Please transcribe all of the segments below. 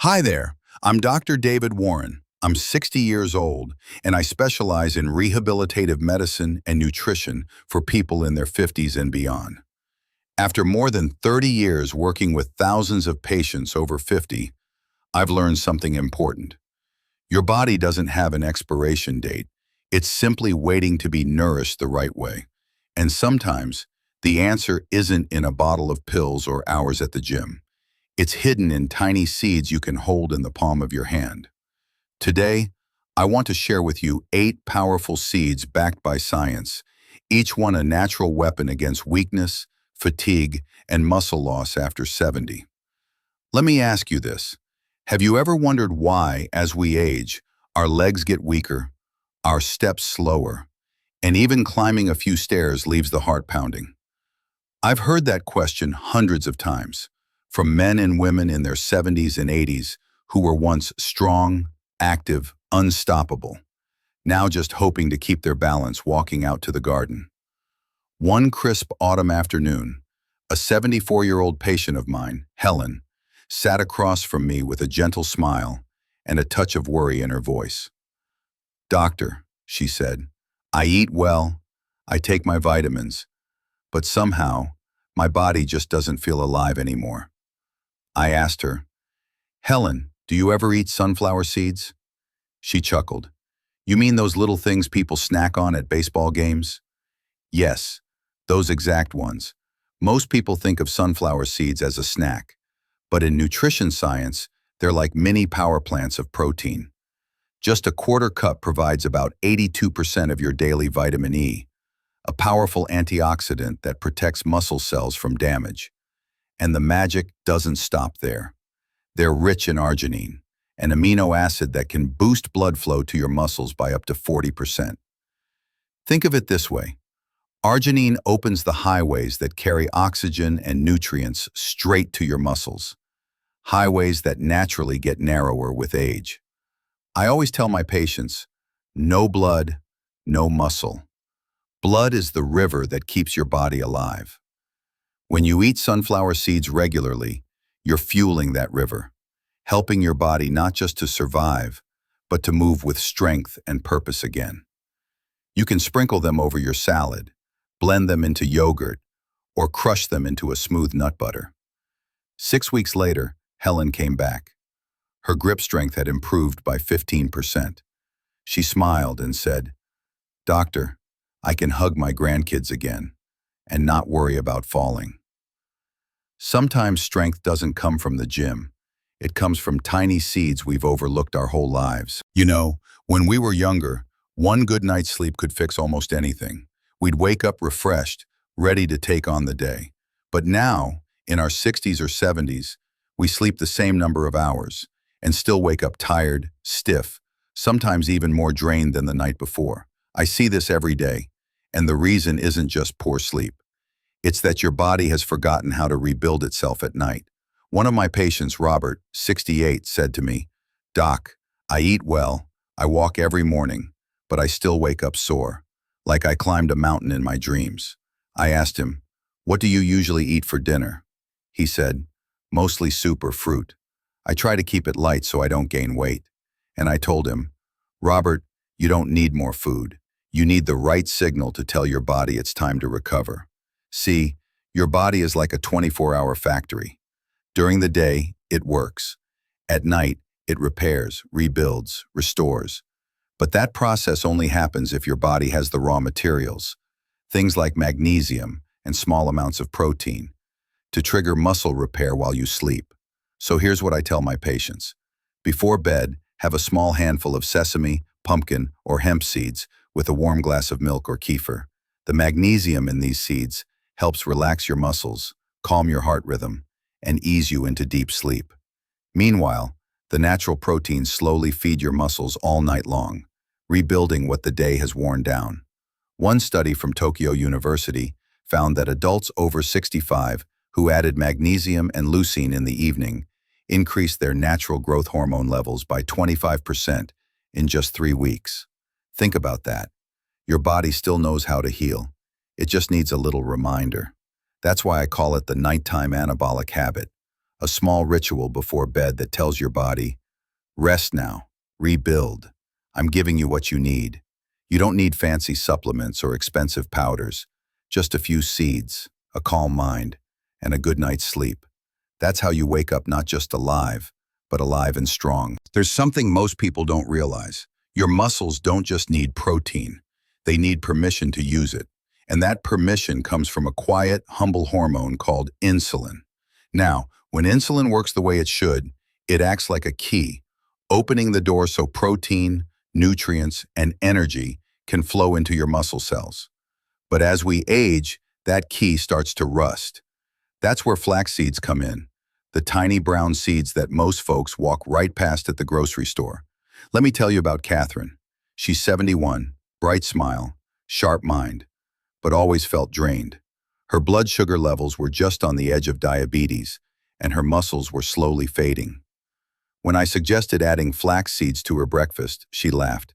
Hi there, I'm Dr. David Warren. I'm 60 years old, and I specialize in rehabilitative medicine and nutrition for people in their 50s and beyond. After more than 30 years working with thousands of patients over 50, I've learned something important. Your body doesn't have an expiration date. It's simply waiting to be nourished the right way. And sometimes, the answer isn't in a bottle of pills or hours at the gym. It's hidden in tiny seeds you can hold in the palm of your hand. Today, I want to share with you 8 powerful seeds backed by science, each one a natural weapon against weakness, fatigue, and muscle loss after 70. Let me ask you this. Have you ever wondered why, as we age, our legs get weaker, our steps slower, and even climbing a few stairs leaves the heart pounding? I've heard that question hundreds of times, from men and women in their 70s and 80s who were once strong, active, unstoppable, now just hoping to keep their balance walking out to the garden. One crisp autumn afternoon, a 74-year-old patient of mine, Helen, sat across from me with a gentle smile and a touch of worry in her voice. "Doctor," she said, "I eat well, I take my vitamins, but somehow my body just doesn't feel alive anymore." I asked her, "Helen, do you ever eat sunflower seeds?" She chuckled. "You mean those little things people snack on at baseball games?" "Yes, those exact ones. Most people think of sunflower seeds as a snack, but in nutrition science, they're like mini power plants of protein. Just a quarter cup provides about 82% of your daily vitamin E, a powerful antioxidant that protects muscle cells from damage. And the magic doesn't stop there. They're rich in arginine, an amino acid that can boost blood flow to your muscles by up to 40%. Think of it this way. Arginine opens the highways that carry oxygen and nutrients straight to your muscles, highways that naturally get narrower with age. I always tell my patients, no blood, no muscle. Blood is the river that keeps your body alive. When you eat sunflower seeds regularly, you're fueling that river, helping your body not just to survive, but to move with strength and purpose again. You can sprinkle them over your salad, blend them into yogurt, or crush them into a smooth nut butter. 6 weeks later, Helen came back. Her grip strength had improved by 15%. She smiled and said, "Doctor, I can hug my grandkids again and not worry about falling." Sometimes strength doesn't come from the gym. It comes from tiny seeds we've overlooked our whole lives. You know, when we were younger, one good night's sleep could fix almost anything. We'd wake up refreshed, ready to take on the day. But now, in our 60s or 70s, we sleep the same number of hours and still wake up tired, stiff, sometimes even more drained than the night before. I see this every day, and the reason isn't just poor sleep. It's that your body has forgotten how to rebuild itself at night. One of my patients, Robert, 68, said to me, "Doc, I eat well, I walk every morning, but I still wake up sore, like I climbed a mountain in my dreams." I asked him, "What do you usually eat for dinner?" He said, "Mostly soup or fruit. I try to keep it light so I don't gain weight." And I told him, "Robert, you don't need more food. You need the right signal to tell your body it's time to recover." See, your body is like a 24-hour factory. During the day, it works. At night, it repairs, rebuilds, restores. But that process only happens if your body has the raw materials, things like magnesium and small amounts of protein, to trigger muscle repair while you sleep. So here's what I tell my patients. Before bed, have a small handful of sesame, pumpkin, or hemp seeds with a warm glass of milk or kefir. The magnesium in these seeds helps relax your muscles, calm your heart rhythm, and ease you into deep sleep. Meanwhile, the natural proteins slowly feed your muscles all night long, rebuilding what the day has worn down. One study from Tokyo University found that adults over 65 who added magnesium and leucine in the evening increased their natural growth hormone levels by 25% in just 3 weeks. Think about that. Your body still knows how to heal. It just needs a little reminder. That's why I call it the nighttime anabolic habit, a small ritual before bed that tells your body, rest now, rebuild. I'm giving you what you need. You don't need fancy supplements or expensive powders, just a few seeds, a calm mind, and a good night's sleep. That's how you wake up not just alive, but alive and strong. There's something most people don't realize. Your muscles don't just need protein. They need permission to use it. And that permission comes from a quiet, humble hormone called insulin. Now, when insulin works the way it should, it acts like a key, opening the door so protein, nutrients, and energy can flow into your muscle cells. But as we age, that key starts to rust. That's where flax seeds come in, the tiny brown seeds that most folks walk right past at the grocery store. Let me tell you about Catherine. She's 71, bright smile, sharp mind, but always felt drained. Her blood sugar levels were just on the edge of diabetes, and her muscles were slowly fading. When I suggested adding flax seeds to her breakfast, she laughed.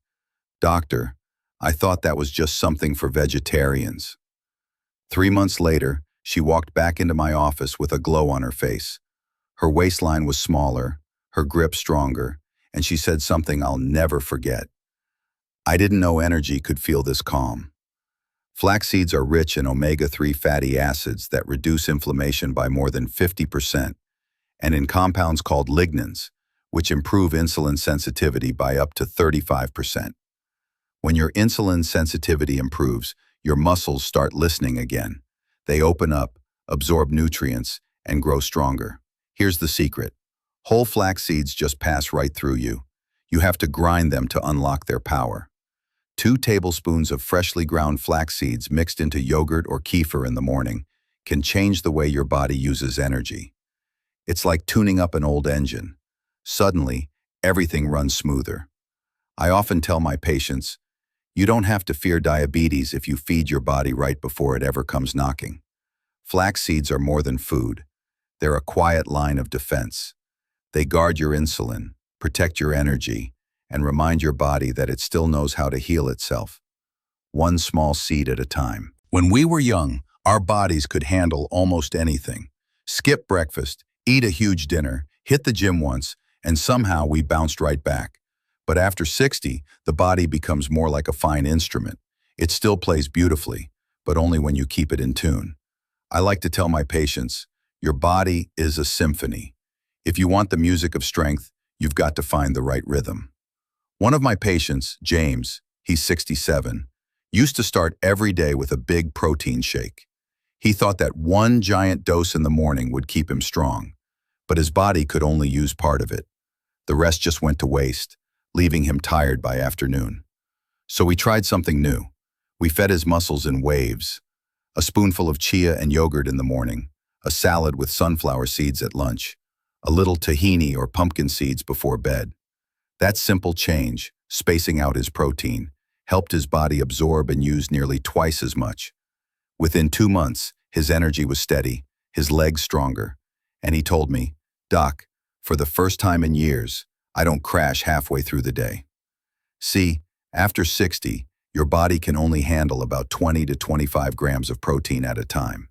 "Doctor, I thought that was just something for vegetarians." 3 months later, she walked back into my office with a glow on her face. Her waistline was smaller, her grip stronger, and she said something I'll never forget. "I didn't know energy could feel this calm." Flax seeds are rich in omega-3 fatty acids that reduce inflammation by more than 50%, and in compounds called lignans, which improve insulin sensitivity by up to 35%. When your insulin sensitivity improves, your muscles start listening again. They open up, absorb nutrients, and grow stronger. Here's the secret. Whole flax seeds just pass right through you. You have to grind them to unlock their power. 2 tablespoons of freshly ground flax seeds mixed into yogurt or kefir in the morning can change the way your body uses energy. It's like tuning up an old engine. Suddenly, everything runs smoother. I often tell my patients, you don't have to fear diabetes if you feed your body right before it ever comes knocking. Flax seeds are more than food. They're a quiet line of defense. They guard your insulin, protect your energy, and remind your body that it still knows how to heal itself, one small seed at a time. When we were young, our bodies could handle almost anything. Skip breakfast, eat a huge dinner, hit the gym once, and somehow we bounced right back. But after 60, the body becomes more like a fine instrument. It still plays beautifully, but only when you keep it in tune. I like to tell my patients, your body is a symphony. If you want the music of strength, you've got to find the right rhythm. One of my patients, James, he's 67, used to start every day with a big protein shake. He thought that one giant dose in the morning would keep him strong, but his body could only use part of it. The rest just went to waste, leaving him tired by afternoon. So we tried something new. We fed his muscles in waves. A spoonful of chia and yogurt in the morning, a salad with sunflower seeds at lunch, a little tahini or pumpkin seeds before bed. That simple change, spacing out his protein, helped his body absorb and use nearly twice as much. Within 2 months, his energy was steady, his legs stronger, and he told me, "Doc, for the first time in years, I don't crash halfway through the day." See, after 60, your body can only handle about 20 to 25 grams of protein at a time.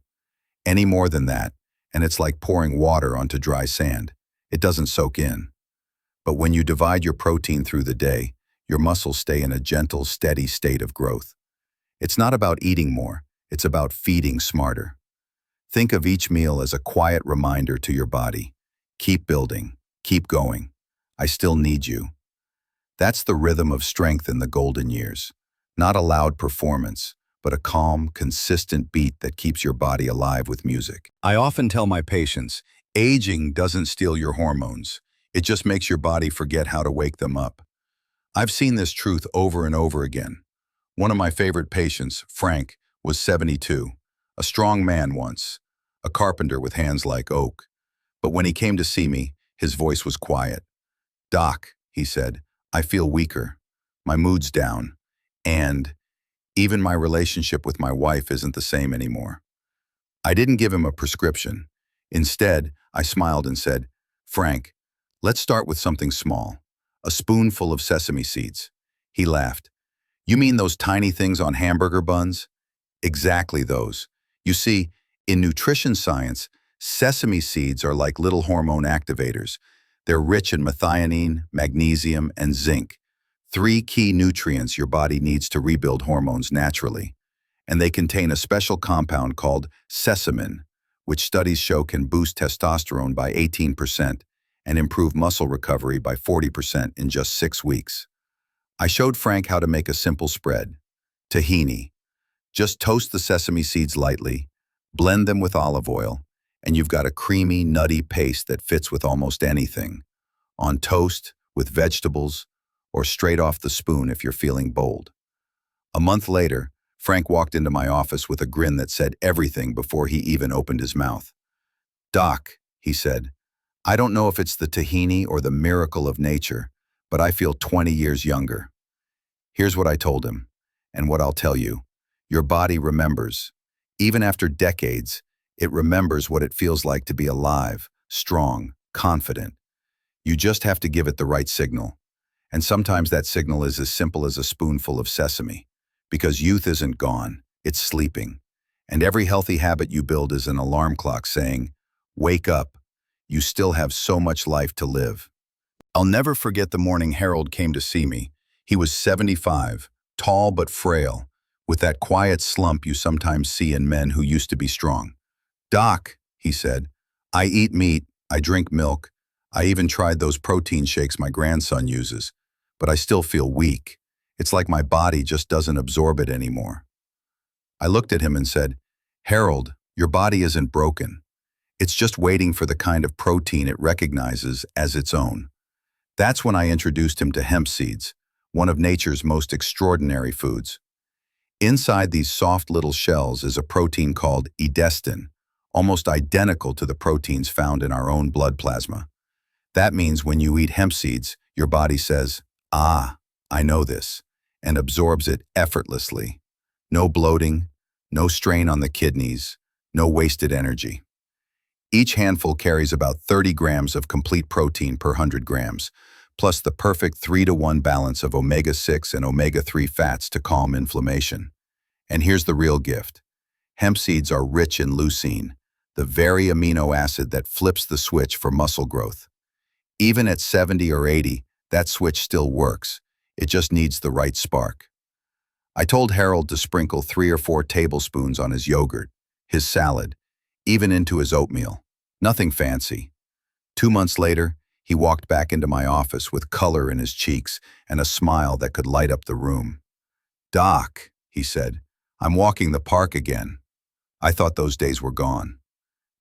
Any more than that, and it's like pouring water onto dry sand. It doesn't soak in. But when you divide your protein through the day, your muscles stay in a gentle, steady state of growth. It's not about eating more, it's about feeding smarter. Think of each meal as a quiet reminder to your body. Keep building, keep going. I still need you. That's the rhythm of strength in the golden years. Not a loud performance, but a calm, consistent beat that keeps your body alive with music. I often tell my patients, aging doesn't steal your hormones. It just makes your body forget how to wake them up. I've seen this truth over and over again. One of my favorite patients, Frank, was 72, a strong man once, a carpenter with hands like oak. But when he came to see me, his voice was quiet. "Doc," he said, "I feel weaker. My mood's down. And even my relationship with my wife isn't the same anymore." I didn't give him a prescription. Instead, I smiled and said, "Frank, let's start with something small. A spoonful of sesame seeds." He laughed. "You mean those tiny things on hamburger buns?" "Exactly those. You see, in nutrition science, Sesame seeds are like little hormone activators. They're rich in methionine, magnesium, and zinc, three key nutrients your body needs to rebuild hormones naturally. And they contain a special compound called sesamin, which studies show can boost testosterone by 18% and improve muscle recovery by 40% in just 6 weeks. I showed Frank how to make a simple spread. Tahini. Just toast the sesame seeds lightly, blend them with olive oil, and you've got a creamy, nutty paste that fits with almost anything. On toast, with vegetables, or straight off the spoon if you're feeling bold. A month later, Frank walked into my office with a grin that said everything before he even opened his mouth. "Doc," he said, "I don't know if it's the tahini or the miracle of nature, but I feel 20 years younger." Here's what I told him, and what I'll tell you. Your body remembers. Even after decades, it remembers what it feels like to be alive, strong, confident. You just have to give it the right signal. And sometimes that signal is as simple as a spoonful of sesame. Because youth isn't gone, it's sleeping. And every healthy habit you build is an alarm clock saying, "Wake up, you still have so much life to live." I'll never forget the morning Harold came to see me. He was 75, tall but frail, with that quiet slump you sometimes see in men who used to be strong. "Doc," he said, "I eat meat, I drink milk, I even tried those protein shakes my grandson uses, but I still feel weak. It's like my body just doesn't absorb it anymore." I looked at him and said, "Harold, your body isn't broken. It's just waiting for the kind of protein it recognizes as its own." That's when I introduced him to hemp seeds, one of nature's most extraordinary foods. Inside these soft little shells is a protein called edestin, almost identical to the proteins found in our own blood plasma. That means when you eat hemp seeds, your body says, "Ah, I know this," and absorbs it effortlessly. No bloating, no strain on the kidneys, no wasted energy. Each handful carries about 30 grams of complete protein per 100 grams, plus the perfect 3-to-1 balance of omega-6 and omega-3 fats to calm inflammation. And here's the real gift. Hemp seeds are rich in leucine, the very amino acid that flips the switch for muscle growth. Even at 70 or 80, that switch still works. It just needs the right spark. I told Harold to sprinkle 3 or 4 tablespoons on his yogurt, his salad, even into his oatmeal. Nothing fancy. 2 months later, he walked back into my office with color in his cheeks and a smile that could light up the room. "Doc," he said, "I'm walking the park again." I thought those days were gone.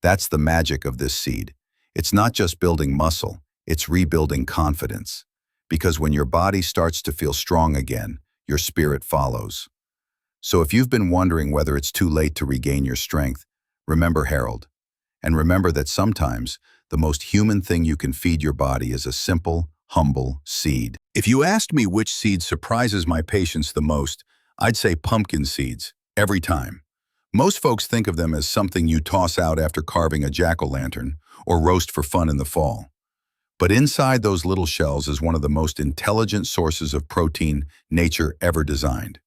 That's the magic of this seed. It's not just building muscle, it's rebuilding confidence. Because when your body starts to feel strong again, your spirit follows. So if you've been wondering whether it's too late to regain your strength, remember Harold. And remember that sometimes the most human thing you can feed your body is a simple, humble seed. If you asked me which seed surprises my patients the most, I'd say pumpkin seeds, every time. Most folks think of them as something you toss out after carving a jack-o'-lantern or roast for fun in the fall. But inside those little shells is one of the most intelligent sources of protein nature ever designed.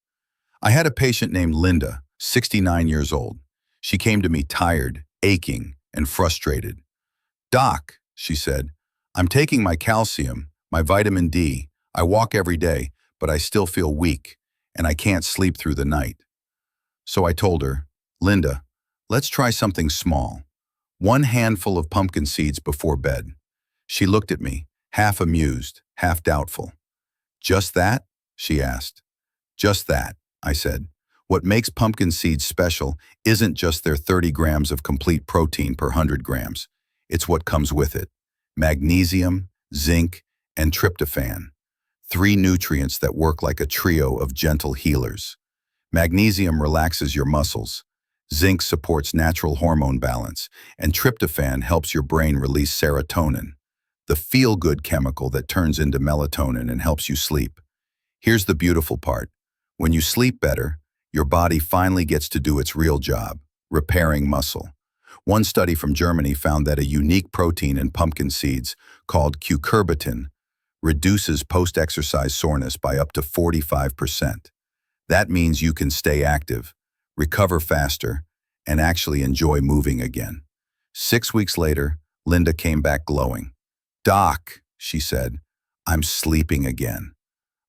I had a patient named Linda, 69 years old. She came to me tired, aching, and frustrated. "Doc," she said, "I'm taking my calcium, my vitamin D, I walk every day, but I still feel weak, and I can't sleep through the night." So I told her, "Linda, let's try something small. 1 handful of pumpkin seeds before bed." She looked at me, half amused, half doubtful. "Just that?" she asked. "Just that," I said. "What makes pumpkin seeds special isn't just their 30 grams of complete protein per 100 grams. It's what comes with it. Magnesium, zinc, and tryptophan. 3 nutrients that work like a trio of gentle healers. Magnesium relaxes your muscles. Zinc supports natural hormone balance, and tryptophan helps your brain release serotonin, the feel-good chemical that turns into melatonin and helps you sleep. Here's the beautiful part. When you sleep better, your body finally gets to do its real job, repairing muscle. One study from Germany found that a unique protein in pumpkin seeds, called cucurbitin, reduces post-exercise soreness by up to 45%. That means you can stay active, recover faster, and actually enjoy moving again. 6 weeks later, Linda came back glowing. "Doc," she said, "I'm sleeping again.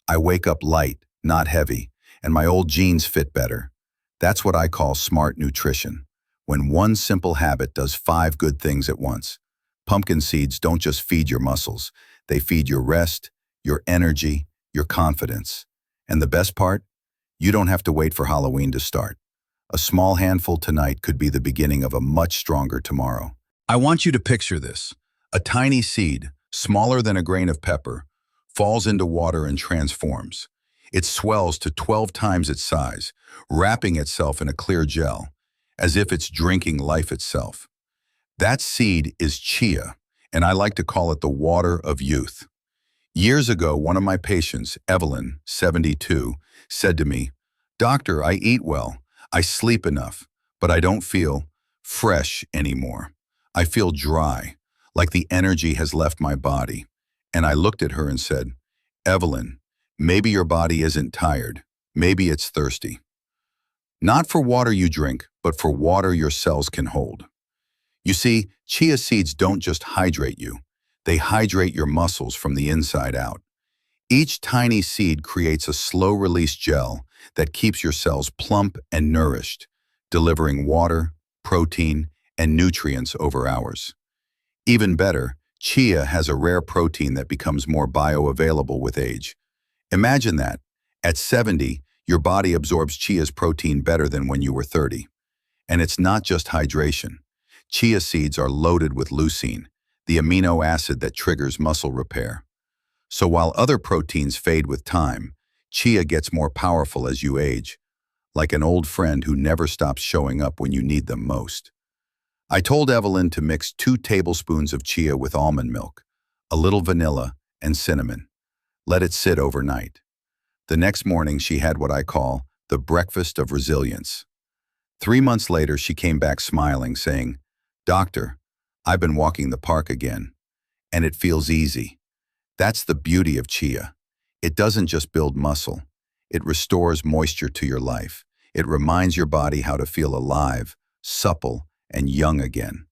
I wake up light, not heavy, and my old jeans fit better." That's what I call smart nutrition. When one simple habit does 5 good things at once. Pumpkin seeds don't just feed your muscles. They feed your rest, your energy, your confidence. And the best part? You don't have to wait for Halloween to start. A small handful tonight could be the beginning of a much stronger tomorrow. I want you to picture this. A tiny seed, smaller than a grain of pepper, falls into water and transforms. It swells to 12 times its size, wrapping itself in a clear gel, as if it's drinking life itself. That seed is chia, and I like to call it the water of youth. Years ago, one of my patients, Evelyn, 72, said to me, "Doctor, I eat well, I sleep enough, but I don't feel fresh anymore. I feel dry, like the energy has left my body." And I looked at her and said, "Evelyn, maybe your body isn't tired. Maybe it's thirsty. Not for water you drink, but for water your cells can hold." You see, chia seeds don't just hydrate you. They hydrate your muscles from the inside out. Each tiny seed creates a slow-release gel that keeps your cells plump and nourished, delivering water, protein, and nutrients over hours. Even better, chia has a rare protein that becomes more bioavailable with age. Imagine that. At 70, your body absorbs chia's protein better than when you were 30. And it's not just hydration. Chia seeds are loaded with leucine, the amino acid that triggers muscle repair. So while other proteins fade with time, chia gets more powerful as you age, like an old friend who never stops showing up when you need them most. I told Evelyn to mix 2 tablespoons of chia with almond milk, a little vanilla, and cinnamon. Let it sit overnight. The next morning, she had what I call the breakfast of resilience. 3 months later, she came back smiling, saying, "Doctor, I've been walking the park again, and it feels easy." That's the beauty of chia. It doesn't just build muscle. It restores moisture to your life. It reminds your body how to feel alive, supple, and young again.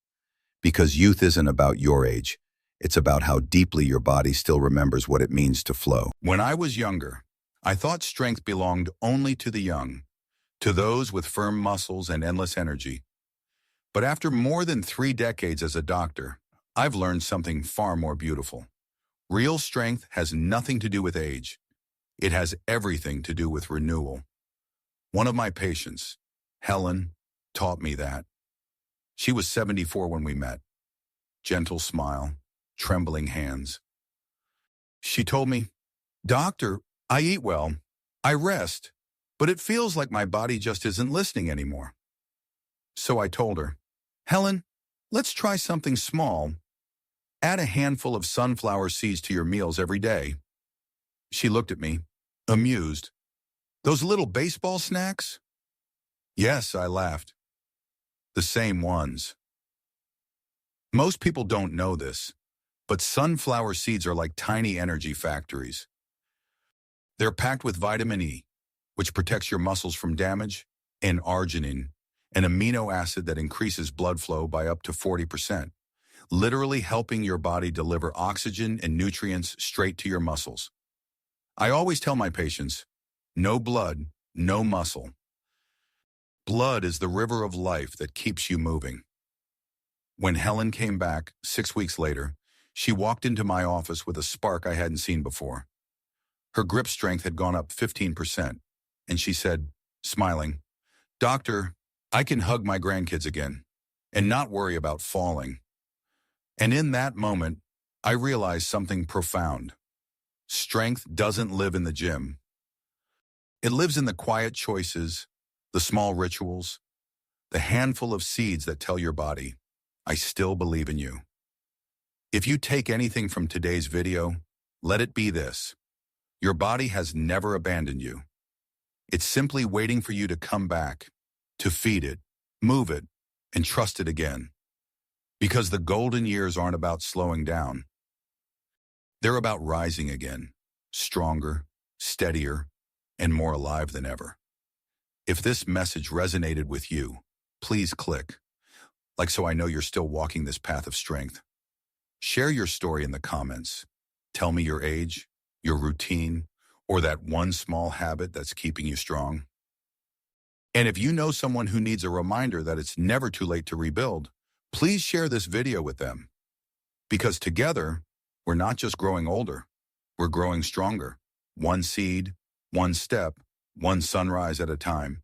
Because youth isn't about your age. It's about how deeply your body still remembers what it means to flow. When I was younger, I thought strength belonged only to the young, to those with firm muscles and endless energy. But after more than 3 decades as a doctor, I've learned something far more beautiful. Real strength has nothing to do with age. It has everything to do with renewal. One of my patients, Helen, taught me that. She was 74 when we met. Gentle smile, trembling hands. She told me, "Doctor, I eat well, I rest, but it feels like my body just isn't listening anymore." So I told her, "Helen, let's try something small. Add a handful of sunflower seeds to your meals every day." She looked at me, amused. "Those little baseball snacks?" "Yes," I laughed. "The same ones." Most people don't know this, but sunflower seeds are like tiny energy factories. They're packed with vitamin E, which protects your muscles from damage, and arginine, an amino acid that increases blood flow by up to 40%, literally helping your body deliver oxygen and nutrients straight to your muscles. I always tell my patients, no blood, no muscle. Blood is the river of life that keeps you moving. When Helen came back 6 weeks later, she walked into my office with a spark I hadn't seen before. Her grip strength had gone up 15%, and she said, smiling, "Doctor, I can hug my grandkids again and not worry about falling." And in that moment, I realized something profound. Strength doesn't live in the gym. It lives in the quiet choices, the small rituals, the handful of seeds that tell your body, "I still believe in you." If you take anything from today's video, let it be this. Your body has never abandoned you. It's simply waiting for you to come back, to feed it, move it, and trust it again. Because the golden years aren't about slowing down. They're about rising again, stronger, steadier, and more alive than ever. If this message resonated with you, please click Like, so I know you're still walking this path of strength. Share your story in the comments. Tell me your age, your routine, or that one small habit that's keeping you strong. And if you know someone who needs a reminder that it's never too late to rebuild, please share this video with them. Because together, we're not just growing older, we're growing stronger. One seed, one step, one sunrise at a time.